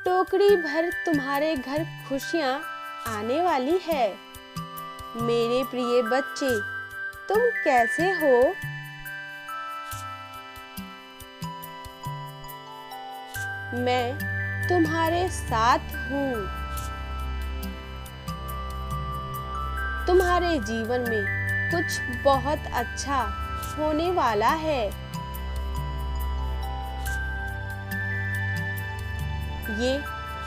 टोकरी भर तुम्हारे घर खुशियां आने वाली है। मेरे प्रिय बच्चे, तुम कैसे हो? मैं तुम्हारे साथ हूँ। तुम्हारे जीवन में कुछ बहुत अच्छा होने वाला है। ये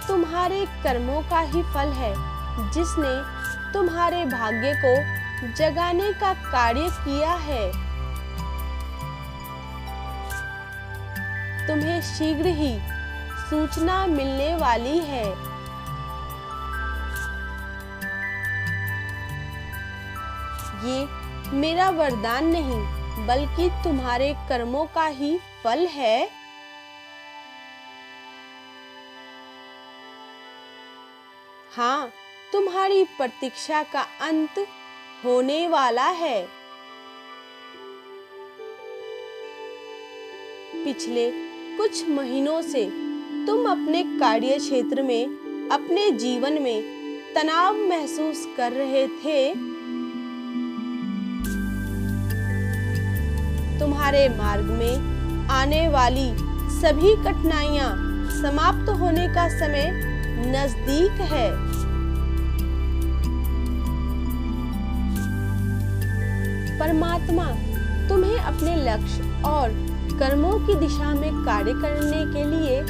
तुम्हारे कर्मों का ही फल है, जिसने तुम्हारे भाग्य को जगाने का कार्य किया है। तुम्हें शीघ्र ही सूचना मिलने वाली है। ये मेरा वरदान नहीं, बल्कि तुम्हारे कर्मों का ही फल है। हाँ, तुम्हारी प्रतीक्षा का अंत होने वाला है। पिछले कुछ महीनों से तुम अपने कार्य क्षेत्र में, अपने जीवन में तनाव महसूस कर रहे थे। तुम्हारे मार्ग में आने वाली सभी कठिनाइयां समाप्त होने का समय नजदीक है। परमात्मा तुम्हें अपने लक्ष्य और कर्मों की दिशा में कार्य करने के लिए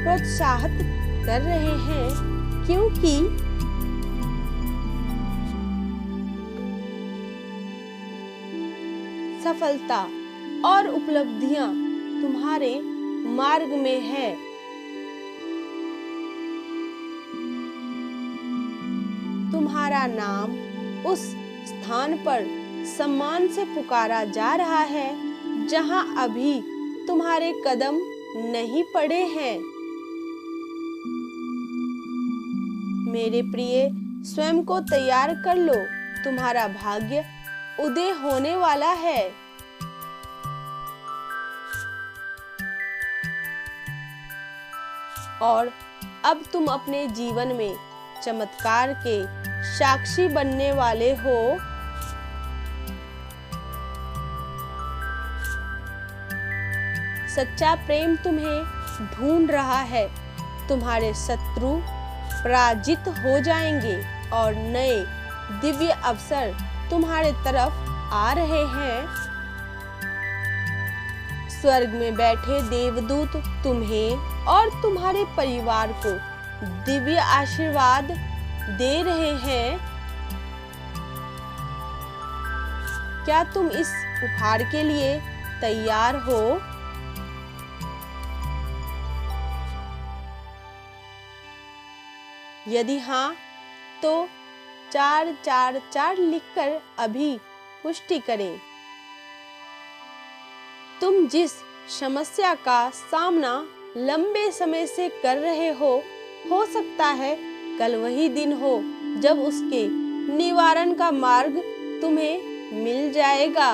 प्रोत्साहित कर रहे हैं, क्योंकि सफलता और उपलब्धियां तुम्हारे मार्ग में है। तुम्हारा नाम उस स्थान पर सम्मान से पुकारा जा रहा है, जहां अभी तुम्हारे कदम नहीं पड़े हैं। मेरे प्रिय, स्वयं को तैयार कर लो, तुम्हारा भाग्य उदय होने वाला है। और अब तुम अपने जीवन में चमत्कार के साक्षी बनने वाले हो। सच्चा प्रेम तुम्हें ढूंढ रहा है। तुम्हारे शत्रु पराजित हो जाएंगे और नए दिव्य अवसर तुम्हारे तरफ आ रहे हैं। स्वर्ग में बैठे देवदूत तुम्हें और तुम्हारे परिवार को दिव्य आशीर्वाद दे रहे हैं। क्या तुम इस उपहार के लिए तैयार हो? यदि हाँ, तो 444 लिखकर अभी पुष्टि करें। तुम जिस समस्या का सामना लंबे समय से कर रहे हो सकता है कल वही दिन हो जब उसके निवारण का मार्ग तुम्हें मिल जाएगा।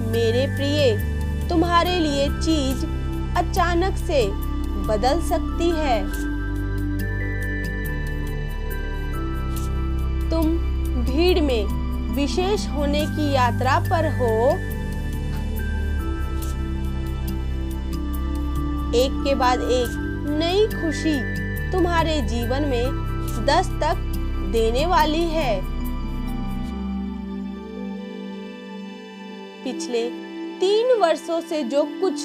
मेरे प्रिय, तुम्हारे लिए चीज अचानक से बदल सकती है। तुम भीड़ में विशेष होने की यात्रा पर हो। एक के बाद एक नई खुशी तुम्हारे जीवन में दस्तक देने वाली है। पिछले 3 वर्षों से जो कुछ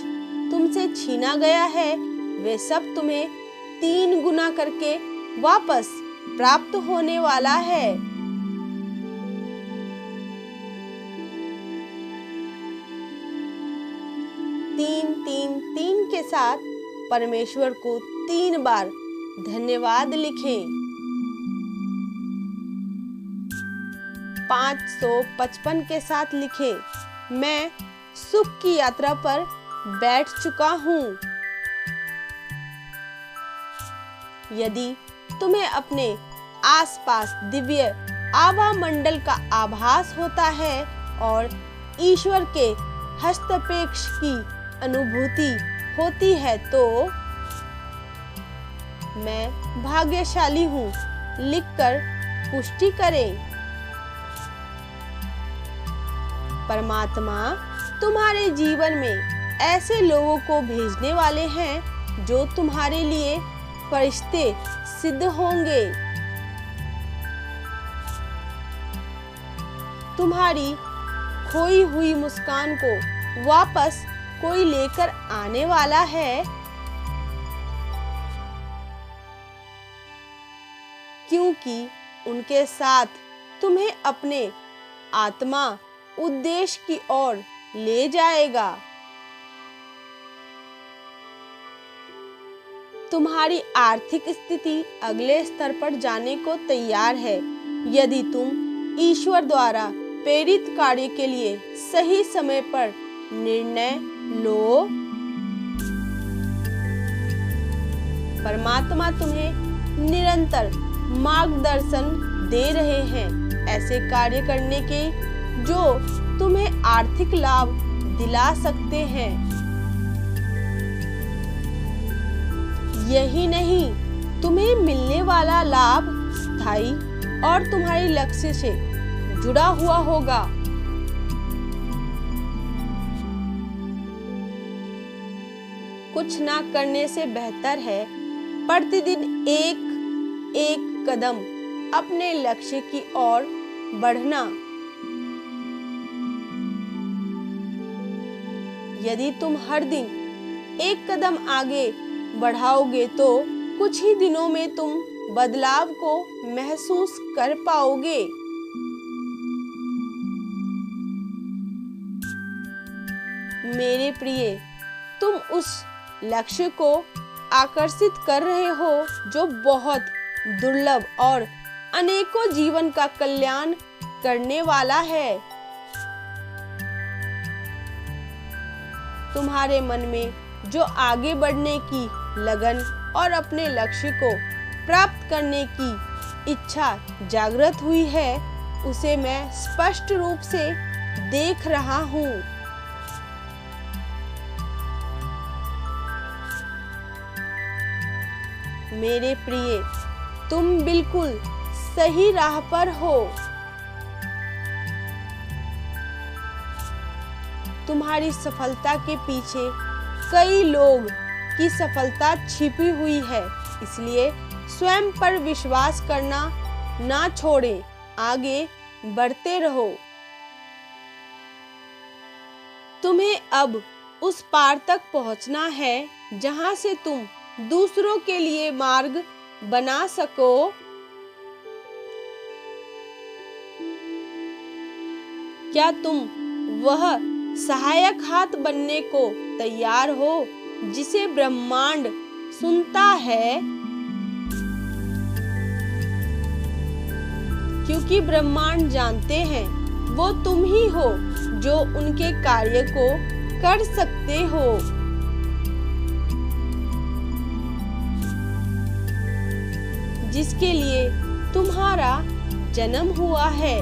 तुमसे छीना गया है, वे सब तुम्हें 3 गुना करके वापस प्राप्त होने वाला है। तीन के साथ परमेश्वर को 3 बार धन्यवाद लिखें। 555 के साथ लिखें, मैं सुख की यात्रा पर बैठ चुका हूँ। यदि तुम्हें अपने आसपास दिव्य आभा मंडल का आभास होता है और ईश्वर के हस्तक्षेप की अनुभूति होती है तो मैं भाग्यशाली हूँ लिखकर पुष्टि करें। परमात्मा तुम्हारे जीवन में ऐसे लोगों को भेजने वाले हैं जो तुम्हारे लिए फरिश्ते सिद्ध होंगे। तुम्हारी खोई हुई मुस्कान को वापस कोई लेकर आने वाला है, क्योंकि उनके साथ तुम्हें अपने आत्मा उद्देश्य की ओर ले जाएगा। तुम्हारी आर्थिक स्थिति अगले स्तर पर जाने को तैयार है यदि तुम ईश्वर द्वारा प्रेरित कार्य के लिए सही समय पर निर्णय लो। परमात्मा तुम्हें निरंतर मार्गदर्शन दे रहे हैं ऐसे कार्य करने के जो तुम्हें आर्थिक लाभ दिला सकते हैं। यही नहीं, तुम्हें मिलने वाला लाभ स्थायी और तुम्हारे लक्ष्य से जुड़ा हुआ होगा। कुछ ना करने से बेहतर है प्रतिदिन एक एक कदम अपने लक्ष्य की ओर बढ़ना। यदि तुम हर दिन एक कदम आगे बढ़ाओगे तो कुछ ही दिनों में तुम बदलाव को महसूस कर पाओगे। मेरे प्रिय, तुम उस लक्ष्य को आकर्षित कर रहे हो जो बहुत दुर्लभ और अनेकों जीवन का कल्याण करने वाला है। तुम्हारे मन में जो आगे बढ़ने की लगन और अपने लक्ष्य को प्राप्त करने की इच्छा जागृत हुई है, उसे मैं स्पष्ट रूप से देख रहा हूँ। मेरे प्रिय, तुम बिल्कुल सही राह पर हो। तुम्हारी सफलता के पीछे कई लोग की सफलता छिपी हुई है, इसलिए स्वयं पर विश्वास करना ना छोड़ें, आगे बढ़ते रहो। तुम्हें अब उस पार तक पहुंचना है जहां से तुम दूसरों के लिए मार्ग बना सको। क्या तुम वह सहायक हाथ बनने को तैयार हो जिसे ब्रह्मांड सुनता है? क्योंकि ब्रह्मांड जानते हैं वो तुम ही हो जो उनके कार्य को कर सकते हो। जिसके लिए तुम्हारा जन्म हुआ है।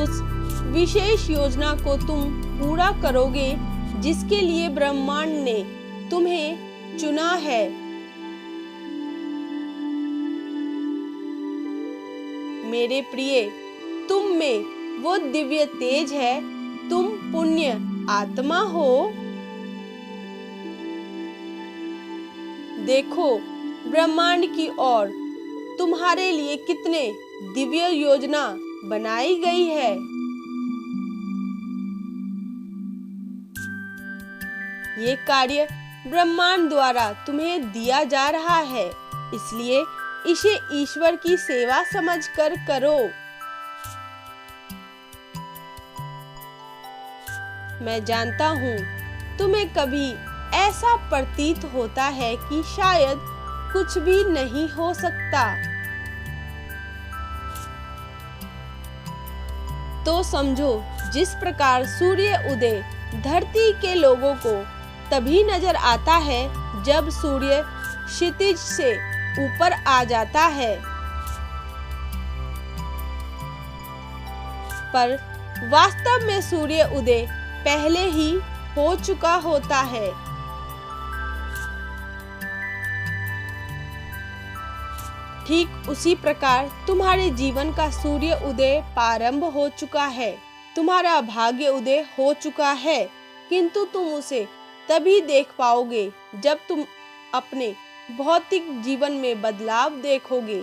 उस विशेष योजना को तुम पूरा करोगे जिसके लिए ब्रह्मांड ने तुम्हें चुना है। मेरे प्रिय, तुम में वो दिव्य तेज है, तुम पुण्य आत्मा हो। देखो ब्रह्मांड की ओर तुम्हारे लिए कितने दिव्य योजना बनाई गई है। ये कार्य ब्रह्मांड द्वारा तुम्हें दिया जा रहा है, इसलिए इसे ईश्वर की सेवा समझकर करो। मैं जानता हूँ तुम्हें कभी ऐसा प्रतीत होता है कि शायद कुछ भी नहीं हो सकता। तो समझो, जिस प्रकार सूर्य उदय धरती के लोगों को तभी नजर आता है जब सूर्य क्षितिज से ऊपर आ जाता है, पर वास्तव में सूर्य उदय पहले ही हो चुका होता है। ठीक उसी प्रकार तुम्हारे जीवन का सूर्य उदय प्रारंभ हो चुका है। तुम्हारा भाग्य उदय हो चुका है, किंतु तुम उसे तभी देख पाओगे जब तुम अपने भौतिक जीवन में बदलाव देखोगे।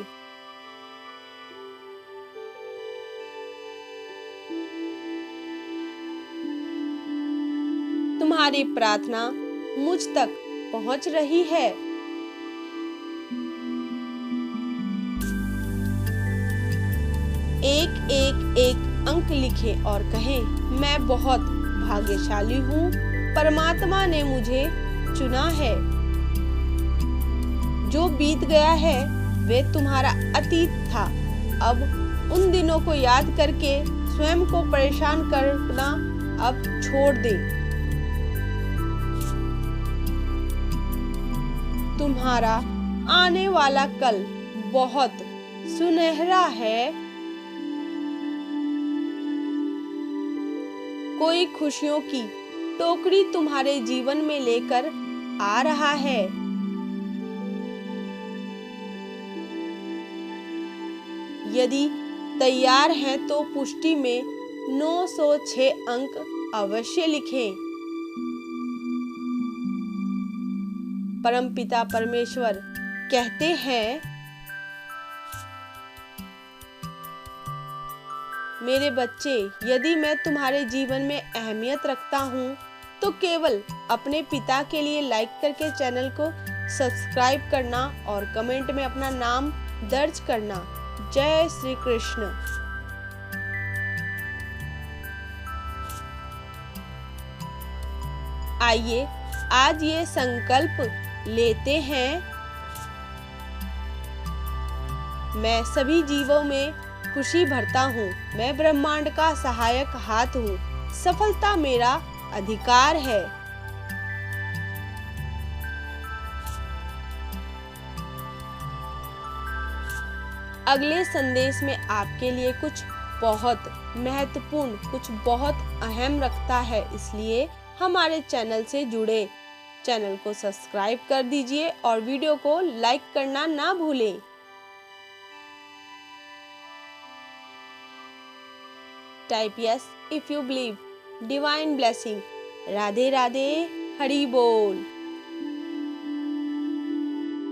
तुम्हारी प्रार्थना मुझ तक पहुंच रही है। एक अंक लिखें और कहें, मैं बहुत भाग्यशाली हूँ, परमात्मा ने मुझे चुना है। जो बीत गया है वे तुम्हारा अतीत था। अब उन दिनों को याद करके स्वयं को परेशान करना अब छोड़ दे। तुम्हारा आने वाला कल बहुत सुनहरा है। कोई खुशियों की टोकरी तुम्हारे जीवन में लेकर आ रहा है। यदि तैयार हैं तो पुष्टि में 906 अंक अवश्य लिखें। परमपिता परमेश्वर कहते हैं, मेरे बच्चे, यदि मैं तुम्हारे जीवन में अहमियत रखता हूँ तो केवल अपने पिता के लिए लाइक करके चैनल को सब्सक्राइब करना और कमेंट में अपना नाम दर्ज करना। जय श्री कृष्ण। आइए आज ये संकल्प लेते हैं, मैं सभी जीवों में खुशी भरता हूँ। मैं ब्रह्मांड का सहायक हाथ हूँ। सफलता मेरा अधिकार है। अगले संदेश में आपके लिए कुछ बहुत महत्वपूर्ण, कुछ बहुत अहम रखता है, इसलिए हमारे चैनल से जुड़े। चैनल को सब्सक्राइब कर दीजिए और वीडियो को लाइक करना ना भूलें। Type yes if you believe. Divine blessing. Radhe Radhe, Hari बोल।